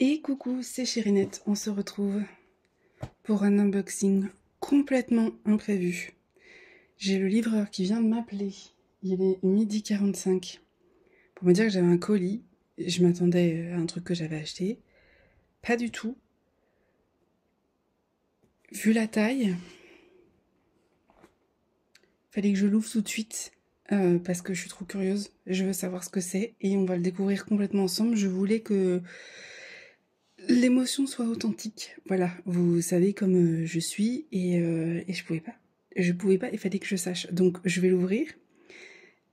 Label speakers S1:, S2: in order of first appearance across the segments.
S1: Et coucou, c'est Chérinette, on se retrouve pour un unboxing complètement imprévu. J'ai le livreur qui vient de m'appeler, il est 12h45, pour me dire que j'avais un colis. Je m'attendais à un truc que j'avais acheté, pas du tout. Vu la taille, fallait que je l'ouvre tout de suite, parce que je suis trop curieuse, je veux savoir ce que c'est, et on va le découvrir complètement ensemble. Je voulais que l'émotion soit authentique, voilà, vous savez comme je suis, et je pouvais pas. Il fallait que je sache. Donc je vais l'ouvrir.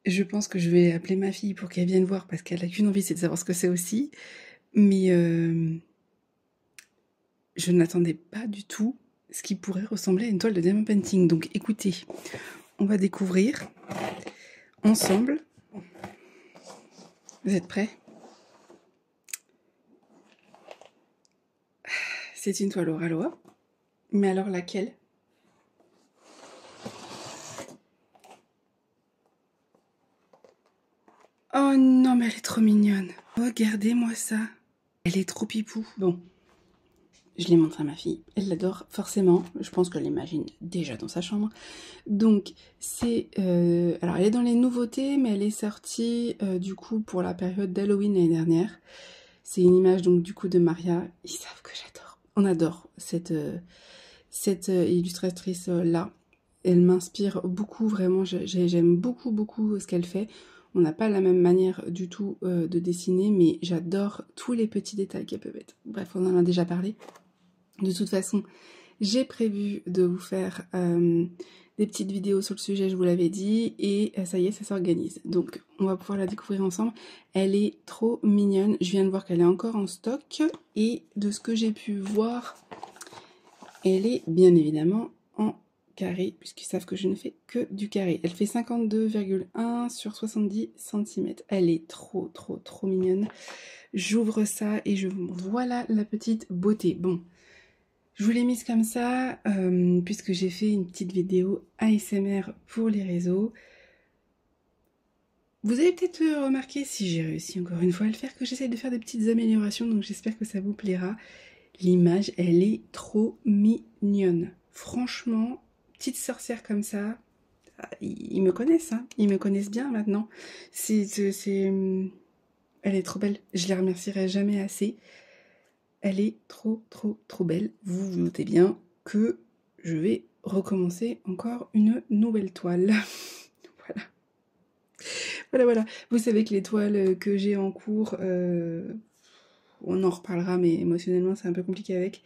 S1: Je pense que je vais appeler ma fille pour qu'elle vienne voir parce qu'elle a qu'une envie, c'est de savoir ce que c'est aussi. Mais je n'attendais pas du tout ce qui pourrait ressembler à une toile de diamond painting. Donc écoutez, on va découvrir ensemble. Vous êtes prêts? C'est une toile Auraloa. Mais alors laquelle? Oh non, mais elle est trop mignonne. Regardez-moi ça. Elle est trop pipou. Bon, je l'ai montré à ma fille. Elle l'adore forcément. Je pense qu'elle l'imagine déjà dans sa chambre. Donc, c'est... alors, elle est dans les nouveautés, mais elle est sortie du coup pour la période d'Halloween l'année dernière. C'est une image donc du coup de Maria. Ils savent que j'adore. On adore cette illustratrice là. Elle m'inspire beaucoup, vraiment. J'aime beaucoup ce qu'elle fait. On n'a pas la même manière du tout de dessiner, mais j'adore tous les petits détails qu'elle peut mettre. Bref, on en a déjà parlé. De toute façon, j'ai prévu de vous faire des petites vidéos sur le sujet, je vous l'avais dit, et ça y est, ça s'organise. Donc, on va pouvoir la découvrir ensemble. Elle est trop mignonne. Je viens de voir qu'elle est encore en stock, et de ce que j'ai pu voir, elle est bien évidemment en carré, puisqu'ils savent que je ne fais que du carré. Elle fait 52,1 sur 70 cm. Elle est trop mignonne. J'ouvre ça et je vous montre. Voilà la petite beauté. Bon, je vous l'ai mise comme ça, puisque j'ai fait une petite vidéo ASMR pour les réseaux. Vous avez peut-être remarqué, si j'ai réussi encore une fois à le faire, que j'essaie de faire des petites améliorations, donc j'espère que ça vous plaira. L'image, elle est trop mignonne. Franchement, petite sorcière comme ça, ils me connaissent, hein. Ils me connaissent bien maintenant. Elle est trop belle. Je les remercierai jamais assez. Elle est trop belle. Vous vous notez bien que je vais recommencer encore une nouvelle toile. Voilà. Vous savez que les toiles que j'ai en cours, on en reparlera, mais émotionnellement c'est un peu compliqué avec.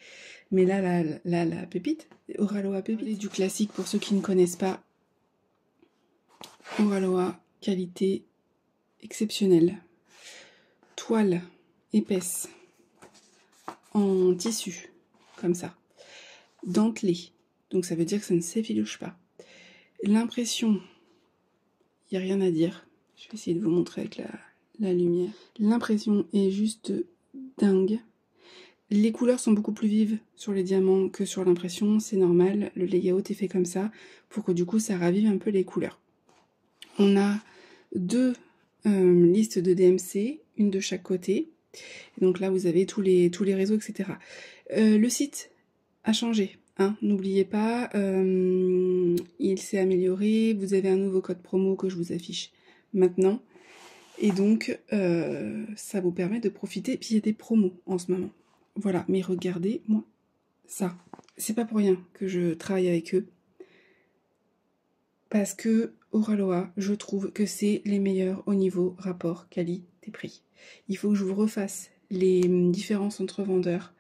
S1: Mais là, la pépite, Auraloa pépite, du classique pour ceux qui ne connaissent pas. Auraloa, qualité exceptionnelle. Toile épaisse, en tissu, comme ça. Dentelée, donc ça veut dire que ça ne s'effiloche pas. L'impression, il n'y a rien à dire. Je vais essayer de vous montrer avec la lumière. L'impression est juste dingue. Les couleurs sont beaucoup plus vives sur les diamants que sur l'impression, c'est normal. Le layout est fait comme ça pour que du coup ça ravive un peu les couleurs. On a deux listes de DMC, une de chaque côté. Et donc là vous avez tous les réseaux, etc. Le site a changé. Hein, n'oubliez pas, il s'est amélioré. Vous avez un nouveau code promo que je vous affiche maintenant. Et donc, ça vous permet de profiter. Puis il y a des promos en ce moment. Voilà, mais regardez-moi ça. C'est pas pour rien que je travaille avec eux. Parce que Auraloa, je trouve que c'est les meilleurs au niveau rapport qualité-prix. Il faut que je vous refasse les différences entre vendeurs.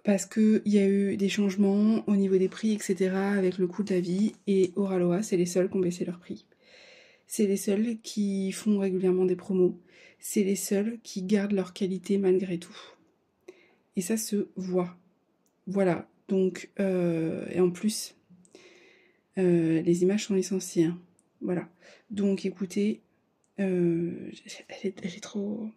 S1: Parce qu'il y a eu des changements au niveau des prix, etc. avec le coût de la vie. Et Auraloa, c'est les seuls qui ont baissé leur prix. C'est les seuls qui font régulièrement des promos. C'est les seuls qui gardent leur qualité malgré tout. Et ça se voit. Voilà. Donc, et en plus, les images sont licenciées. Hein. Voilà. Donc, écoutez, elle est trop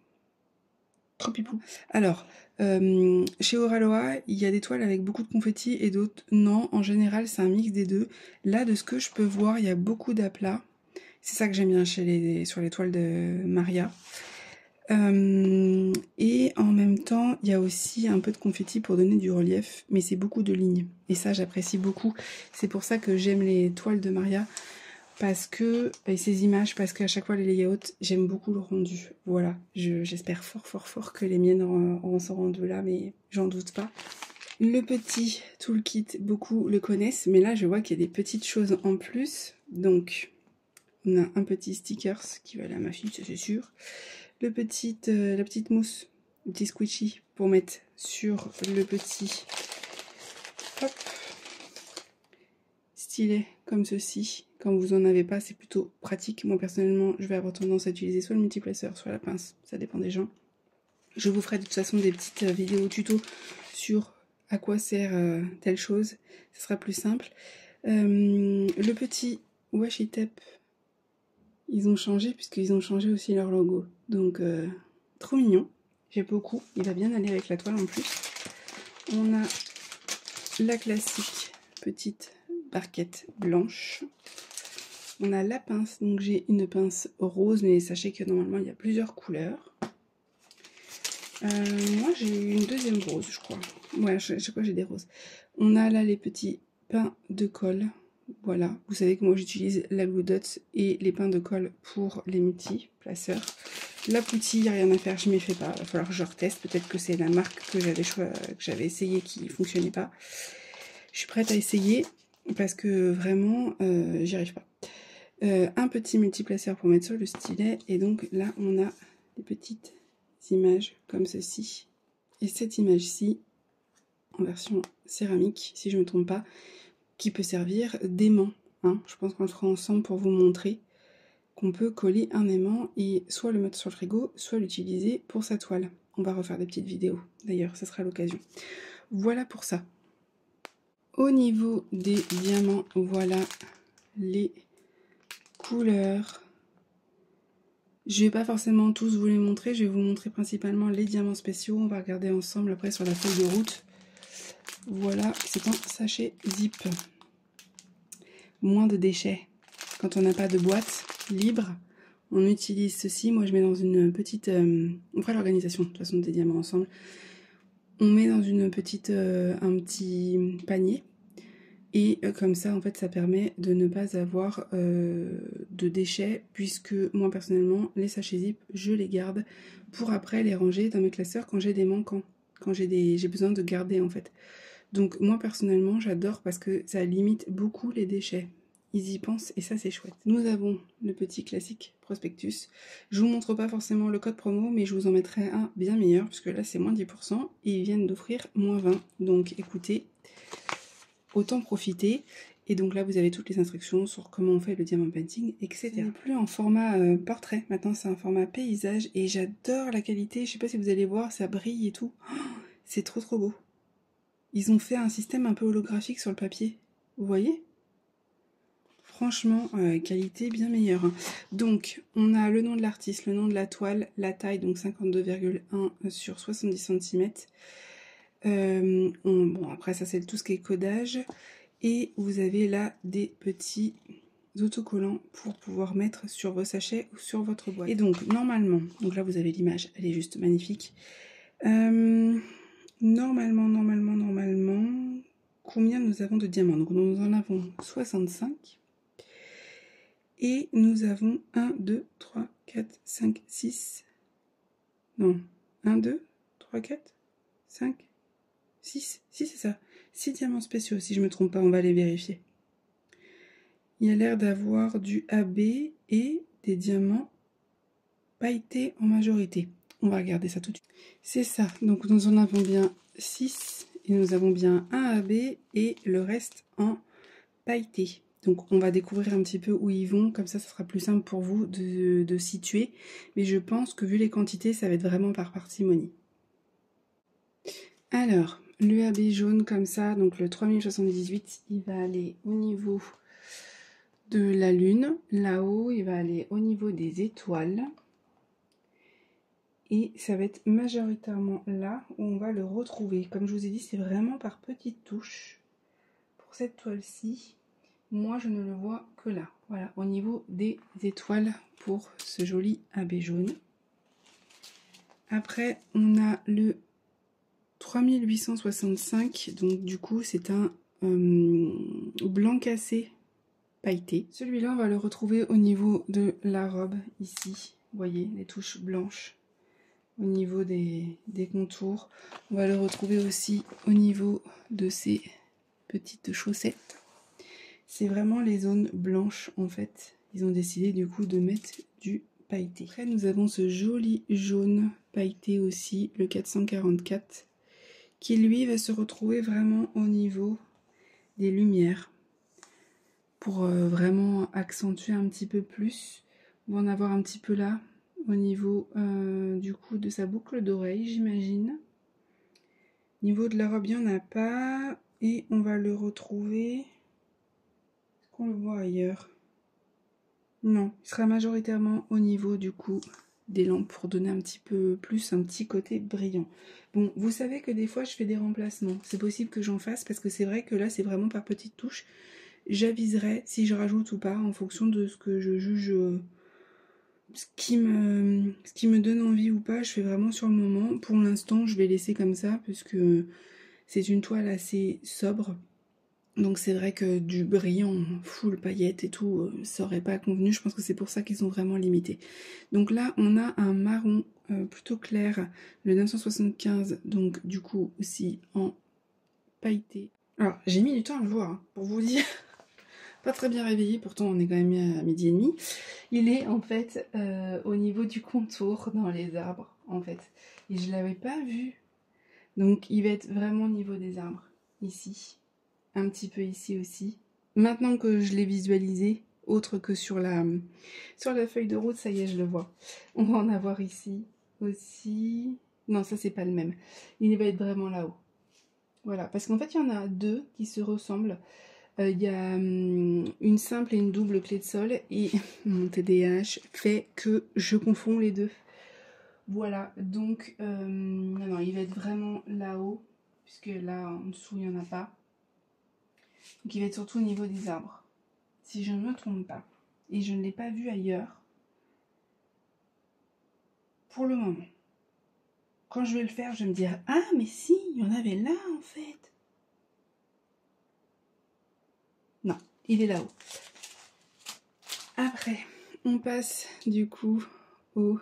S1: Trop pipou. Alors, chez Oraloa, il y a des toiles avec beaucoup de confettis et d'autres non. En général, c'est un mix des deux. Là, de ce que je peux voir, il y a beaucoup d'aplats. C'est ça que j'aime bien sur les toiles de Maria. Et en même temps, il y a aussi un peu de confetti pour donner du relief, mais c'est beaucoup de lignes. Et ça, j'apprécie beaucoup. C'est pour ça que j'aime les toiles de Maria. Parce que, et ces images, parce qu'à chaque fois les layouts, j'aime beaucoup le rendu. Voilà, j'espère fort que les miennes auront ce rendu là, mais j'en doute pas. Le petit toolkit, beaucoup le connaissent, mais là je vois qu'il y a des petites choses en plus. Donc, on a un petit stickers qui va aller à ma fille, ça c'est sûr. La petite mousse, le petit squishy pour mettre sur le petit hop, stylet comme ceci. Quand vous en avez pas, c'est plutôt pratique. Moi personnellement, je vais avoir tendance à utiliser soit le multiplaceur, soit la pince. Ça dépend des gens. Je vous ferai de toute façon des petites vidéos tuto sur à quoi sert telle chose. Ce sera plus simple. Le petit washi tape, ils ont changé puisqu'ils ont changé aussi leur logo. Donc trop mignon. J'aime beaucoup. Il va bien aller avec la toile en plus. On a la classique petite barquette blanche. On a la pince, donc j'ai une pince rose, mais sachez que normalement il y a plusieurs couleurs. Moi j'ai une deuxième rose, je crois. Ouais, chaque fois j'ai des roses. On a là les petits pains de colle. Voilà, vous savez que moi j'utilise la Glue Dots et les pains de colle pour les multi-placeurs. La poutille, rien à faire, je m'y fais pas. Il va falloir que je reteste. Peut-être que c'est la marque que j'avais essayé qui fonctionnait pas. Je suis prête à essayer parce que vraiment j'y arrive pas. Un petit multiplaceur pour mettre sur le stylet, et donc là on a des petites images comme ceci, et cette image-ci en version céramique, si je ne me trompe pas, qui peut servir d'aimant, hein. Je pense qu'on le fera ensemble pour vous montrer qu'on peut coller un aimant et soit le mettre sur le frigo, soit l'utiliser pour sa toile. On va refaire des petites vidéos, d'ailleurs, ça sera l'occasion. Voilà pour ça. Au niveau des diamants, voilà les couleurs. Je vais pas forcément tous vous les montrer, je vais vous montrer principalement les diamants spéciaux. On va regarder ensemble après sur la feuille de route. Voilà, c'est un sachet zip. Moins de déchets. Quand on n'a pas de boîte libre, on utilise ceci. Moi je mets dans une petite... on fera l'organisation de toute façon des diamants ensemble. On met dans une petite, un petit panier. Et comme ça, en fait, ça permet de ne pas avoir de déchets, puisque moi, personnellement, les sachets zip, je les garde pour après les ranger dans mes classeurs quand j'ai des manquants, quand j'ai besoin de garder, en fait. Donc, moi, personnellement, j'adore parce que ça limite beaucoup les déchets. Ils y pensent et ça, c'est chouette. Nous avons le petit classique prospectus. Je vous montre pas forcément le code promo, mais je vous en mettrai un bien meilleur, puisque là, c'est moins 10%, et ils viennent d'offrir moins 20%. Donc, écoutez... autant profiter. Et donc là, vous avez toutes les instructions sur comment on fait le diamant painting, etc. Ce n'est plus en format portrait, maintenant c'est un format paysage. Et j'adore la qualité, je sais pas si vous allez voir, ça brille et tout. Oh, c'est trop beau. Ils ont fait un système un peu holographique sur le papier. Vous voyez? Franchement, qualité bien meilleure. Donc, on a le nom de l'artiste, le nom de la toile, la taille, donc 52,1 sur 70 cm. Bon, après ça c'est tout ce qui est codage. Et vous avez là des petits autocollants pour pouvoir mettre sur vos sachets ou sur votre boîte. Et donc normalement, donc là vous avez l'image, elle est juste magnifique. Normalement, combien nous avons de diamants? Donc nous en avons 65. Et nous avons 1, 2, 3, 4, 5, 6. Non, 1, 2, 3, 4, 5, 6. Si c'est ça. 6 diamants spéciaux, si je ne me trompe pas, on va les vérifier. Il y a l'air d'avoir du AB et des diamants pailletés en majorité. On va regarder ça tout de suite. C'est ça, donc nous en avons bien 6 et nous avons bien un AB et le reste en pailleté. Donc on va découvrir un petit peu où ils vont, comme ça sera plus simple pour vous de situer. Mais je pense que vu les quantités, ça va être vraiment par parcimonie. Alors, le AB jaune comme ça, donc le 3078, il va aller au niveau de la lune. Là-haut, il va aller au niveau des étoiles. Et ça va être majoritairement là où on va le retrouver. Comme je vous ai dit, c'est vraiment par petites touches. Pour cette toile-ci, moi je ne le vois que là. Voilà, au niveau des étoiles pour ce joli abbé jaune. Après, on a le 3865, donc du coup c'est un blanc cassé pailleté. Celui-là, on va le retrouver au niveau de la robe, ici. Vous voyez, les touches blanches au niveau des contours. On va le retrouver aussi au niveau de ces petites chaussettes. C'est vraiment les zones blanches, en fait. Ils ont décidé, du coup, de mettre du pailleté. Après, nous avons ce joli jaune pailleté aussi, le 444, qui, lui, va se retrouver vraiment au niveau des lumières. Pour vraiment accentuer un petit peu plus. On va en avoir un petit peu là, au niveau du coup de sa boucle d'oreille, j'imagine. Niveau de la robe, il n'y en a pas. Et on va le retrouver... Est-ce qu'on le voit ailleurs? Non, il sera majoritairement au niveau du coup des lampes pour donner un petit peu plus, un petit côté brillant. Bon, vous savez que des fois je fais des remplacements. C'est possible que j'en fasse parce que c'est vrai que là c'est vraiment par petites touches. J'aviserai si je rajoute ou pas en fonction de ce que je juge, ce qui me donne envie ou pas. Je fais vraiment sur le moment. Pour l'instant, je vais laisser comme ça puisque c'est une toile assez sobre. Donc c'est vrai que du brillant, full paillettes et tout, ça aurait pas convenu. Je pense que c'est pour ça qu'ils ont vraiment limité. Donc là, on a un marron plutôt clair, le 975, donc du coup aussi en pailleté. Alors, j'ai mis du temps à le voir, hein, pour vous dire. Pas très bien réveillé, pourtant on est quand même à 12h30. Il est en fait au niveau du contour dans les arbres, en fait. Et je l'avais pas vu. Donc il va être vraiment au niveau des arbres, ici. Un petit peu ici aussi. Maintenant que je l'ai visualisé, autre que sur la feuille de route, ça y est, je le vois. On va en avoir ici aussi. Non, ça c'est pas le même. Il va être vraiment là-haut. Voilà, parce qu'en fait il y en a deux qui se ressemblent. Il y a une simple et une double clé de sol et mon TDAH fait que je confonds les deux. Voilà, donc non, il va être vraiment là-haut, puisque là en dessous il n'y en a pas. Donc il va être surtout au niveau des arbres, si je ne me trompe pas. Et je ne l'ai pas vu ailleurs pour le moment. Quand je vais le faire, je vais me dire « Ah, mais si, il y en avait là en fait !» Non, il est là-haut. Après, on passe du coup au...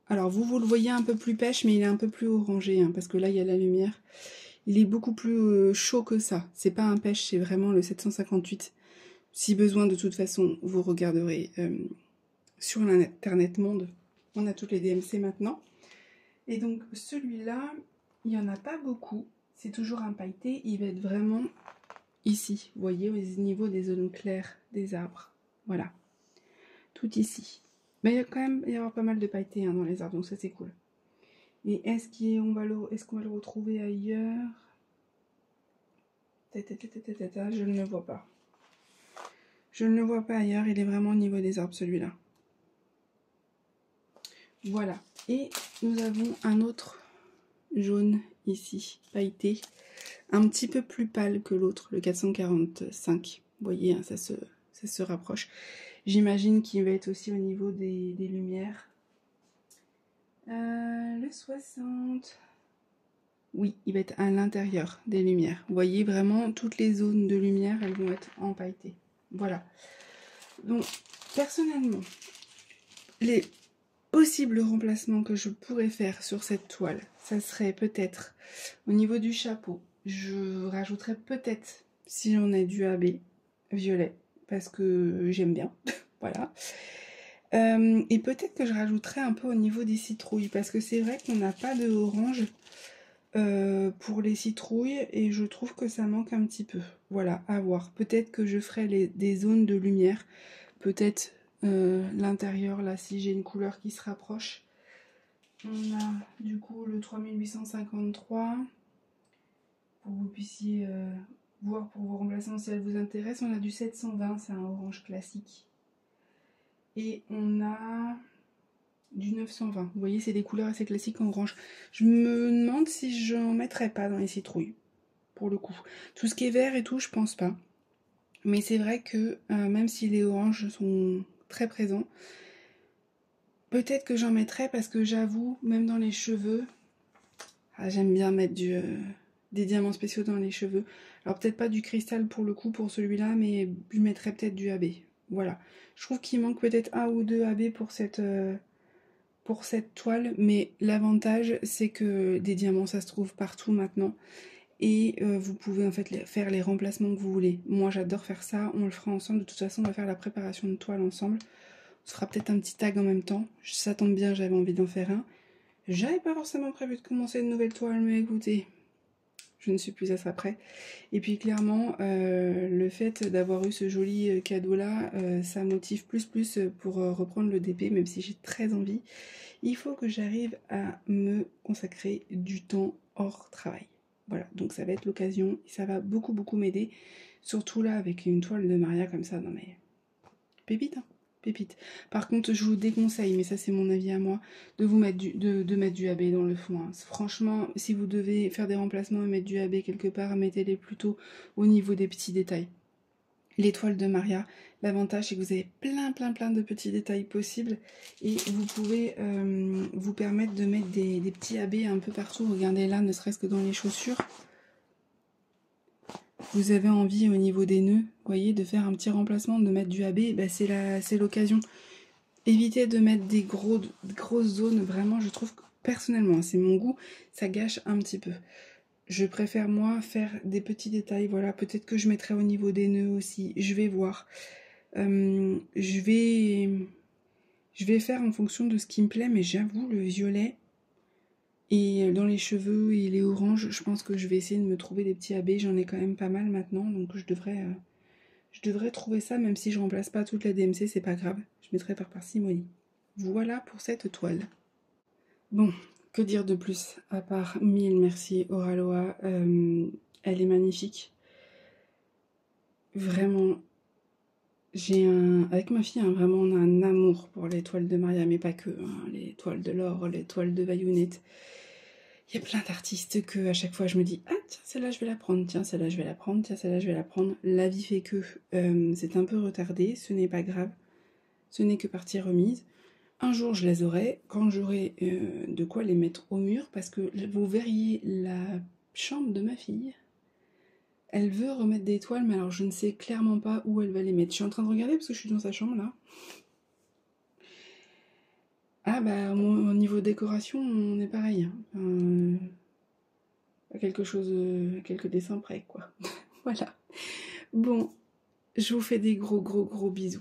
S1: Alors vous le voyez un peu plus pêche, mais il est un peu plus orangé, hein, parce que là il y a la lumière. Il est beaucoup plus chaud que ça. C'est pas un pêche, c'est vraiment le 758. Si besoin, de toute façon, vous regarderez sur l'internet monde. On a toutes les DMC maintenant. Et donc celui-là, il n'y en a pas beaucoup. C'est toujours un pailleté. Il va être vraiment ici. Vous voyez, au niveau des zones claires des arbres. Voilà. Tout ici. Mais il y a quand même y avoir pas mal de pailletés, hein, dans les arbres, donc ça c'est cool. Et est-ce qu'on va le retrouver ailleurs? Je ne le vois pas. Je ne le vois pas ailleurs, il est vraiment au niveau des arbres celui-là. Voilà. Et nous avons un autre jaune ici, pailleté, un petit peu plus pâle que l'autre, le 445. Vous voyez, hein, ça se rapproche. J'imagine qu'il va être aussi au niveau des lumières. Le 60... Oui, il va être à l'intérieur des lumières. Vous voyez, vraiment, toutes les zones de lumière, elles vont être empailletées. Voilà. Donc, personnellement, les possibles remplacements que je pourrais faire sur cette toile, ça serait peut-être au niveau du chapeau. Je rajouterais peut-être, si j'en ai du AB, violet, parce que j'aime bien. Voilà. Et peut-être que je rajouterais un peu au niveau des citrouilles, parce que c'est vrai qu'on n'a pas de orange pour les citrouilles, et je trouve que ça manque un petit peu. Voilà, à voir. Peut-être que je ferai des zones de lumière, peut-être l'intérieur, là, si j'ai une couleur qui se rapproche. On a du coup le 3853, pour que vous puissiez voir pour vos remplaçants si elles vous intéressent. On a du 720, c'est un orange classique. Et on a du 920. Vous voyez, c'est des couleurs assez classiques en orange. Je me demande si j'en mettrais pas dans les citrouilles, pour le coup. Tout ce qui est vert et tout, je pense pas. Mais c'est vrai que même si les oranges sont très présents, peut-être que j'en mettrais parce que j'avoue, même dans les cheveux, j'aime bien mettre des diamants spéciaux dans les cheveux. Alors peut-être pas du cristal pour le coup pour celui-là, mais je mettrais peut-être du AB. Voilà. Je trouve qu'il manque peut-être un ou deux AB pour cette toile, mais l'avantage c'est que des diamants ça se trouve partout maintenant. Et vous pouvez en fait faire les remplacements que vous voulez. Moi j'adore faire ça, on le fera ensemble. De toute façon on va faire la préparation de toile ensemble. On se fera peut-être un petit tag en même temps. Ça tombe bien, j'avais envie d'en faire un. J'avais pas forcément prévu de commencer une nouvelle toile, mais écoutez, je ne suis plus à ça près. Et puis clairement, le fait d'avoir eu ce joli cadeau là, ça motive plus pour reprendre le DP, même si j'ai très envie. Il faut que j'arrive à me consacrer du temps hors travail. Voilà, donc ça va être l'occasion et ça va beaucoup m'aider. Surtout là avec une toile de Maria comme ça, non mais pépite, hein, pépite. Par contre, je vous déconseille, mais ça c'est mon avis à moi, de vous mettre de mettre du AB dans le fond. Hein. Franchement, si vous devez faire des remplacements et mettre du AB quelque part, mettez-les plutôt au niveau des petits détails. L'étoile de Maria, l'avantage c'est que vous avez plein de petits détails possibles et vous pouvez vous permettre de mettre des petits AB un peu partout. Regardez là, ne serait-ce que dans les chaussures. Vous avez envie au niveau des nœuds, vous voyez, de faire un petit remplacement, de mettre du AB, bah c'est l'occasion. Évitez de mettre des grosses zones, vraiment je trouve que personnellement, c'est mon goût, ça gâche un petit peu. Je préfère moi faire des petits détails, voilà, peut-être que je mettrai au niveau des nœuds aussi, je vais voir. Je vais faire en fonction de ce qui me plaît, mais j'avoue, le violet et dans les cheveux et les oranges, je pense que je vais essayer de me trouver des petits AB, j'en ai quand même pas mal maintenant, donc je devrais trouver ça, même si je remplace pas toute la DMC, c'est pas grave, je mettrai par parcimonie. Voilà pour cette toile. Bon, que dire de plus, à part mille merci Oraloa, elle est magnifique. Vraiment, avec ma fille, hein, vraiment on a un amour pour les toiles de Maria, mais pas que, hein, les toiles de l'or, les toiles de Bayounette. Il y a plein d'artistes que à chaque fois je me dis, ah tiens celle-là je vais la prendre, tiens celle-là je vais la prendre, tiens celle-là je vais la prendre. La vie fait que c'est un peu retardé, ce n'est pas grave, ce n'est que partie remise. Un jour je les aurai, quand j'aurai de quoi les mettre au mur, parce que vous verriez la chambre de ma fille. Elle veut remettre des toiles, mais alors je ne sais clairement pas où elle va les mettre. Je suis en train de regarder parce que je suis dans sa chambre là. Ah bah au niveau décoration, on est pareil. Hein. Quelque chose, quelques dessins près quoi. Voilà. Bon, je vous fais des gros bisous.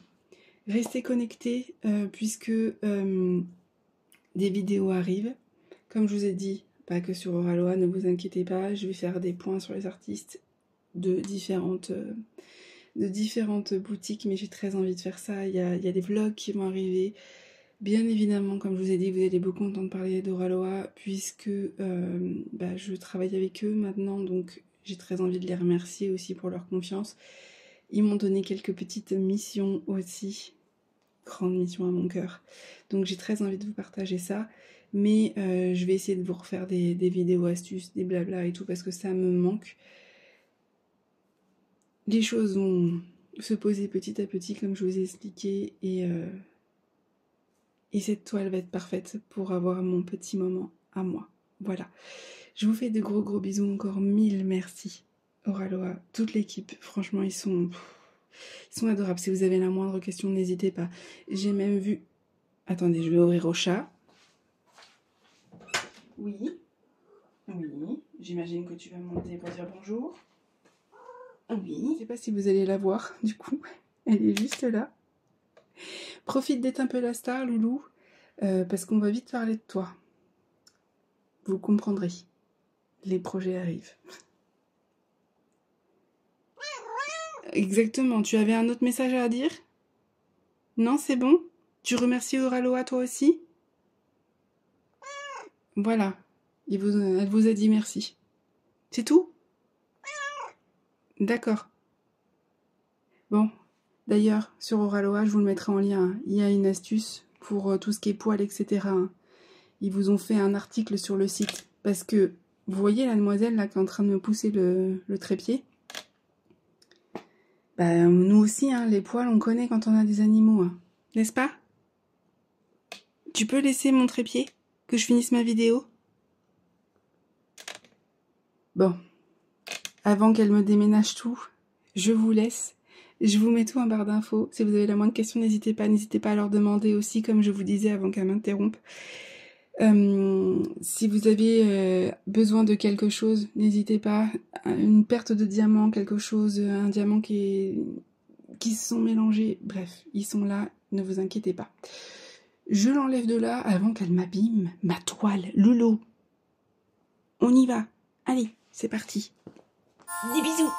S1: Restez connectés puisque des vidéos arrivent. Comme je vous ai dit, pas que sur Oraloa, ne vous inquiétez pas, je vais faire des points sur les artistes de différentes boutiques, mais j'ai très envie de faire ça. Il y a des vlogs qui vont arriver. Bien évidemment, comme je vous ai dit, vous allez beaucoup entendre parler d'Oraloa, puisque je travaille avec eux maintenant, donc j'ai très envie de les remercier aussi pour leur confiance. Ils m'ont donné quelques petites missions aussi, grande mission à mon cœur. Donc j'ai très envie de vous partager ça, mais je vais essayer de vous refaire des vidéos astuces, des blabla et tout, parce que ça me manque. Les choses vont se poser petit à petit, comme je vous ai expliqué, et cette toile va être parfaite pour avoir mon petit moment à moi. Voilà. Je vous fais de gros bisous encore, mille merci. Oraloa, toute l'équipe, franchement, ils sont adorables. Si vous avez la moindre question, n'hésitez pas. J'ai même vu... Attendez, je vais ouvrir au chat. Oui. Oui. J'imagine que tu vas monter pour dire bonjour. Oui. Je ne sais pas si vous allez la voir, du coup. Elle est juste là. Profite d'être un peu la star, Loulou, parce qu'on va vite parler de toi. Vous comprendrez. Les projets arrivent. Exactement. Tu avais un autre message à dire? Non, c'est bon? Tu remercies Oraloa toi aussi? Voilà. Elle vous a dit merci. C'est tout? D'accord. Bon. D'ailleurs, sur Oraloa, je vous le mettrai en lien. Il y a une astuce pour tout ce qui est poils, etc. hein. Ils vous ont fait un article sur le site. Parce que, vous voyez la demoiselle là qui est en train de me pousser le trépied. Bah, nous aussi, hein, les poils, on connaît quand on a des animaux. Hein. N'est-ce pas? Tu peux laisser mon trépied? Que je finisse ma vidéo? Bon. Avant qu'elle me déménage tout, je vous laisse. Je vous mets tout en barre d'infos. Si vous avez la moindre question, n'hésitez pas à leur demander aussi, comme je vous disais avant qu'elle m'interrompe. Si vous avez besoin de quelque chose, n'hésitez pas. Une perte de diamant, quelque chose, un diamant qui se sont mélangés. Bref, ils sont là, ne vous inquiétez pas. Je l'enlève de là avant qu'elle m'abîme ma toile. Loulou, on y va. Allez, c'est parti. Des bisous.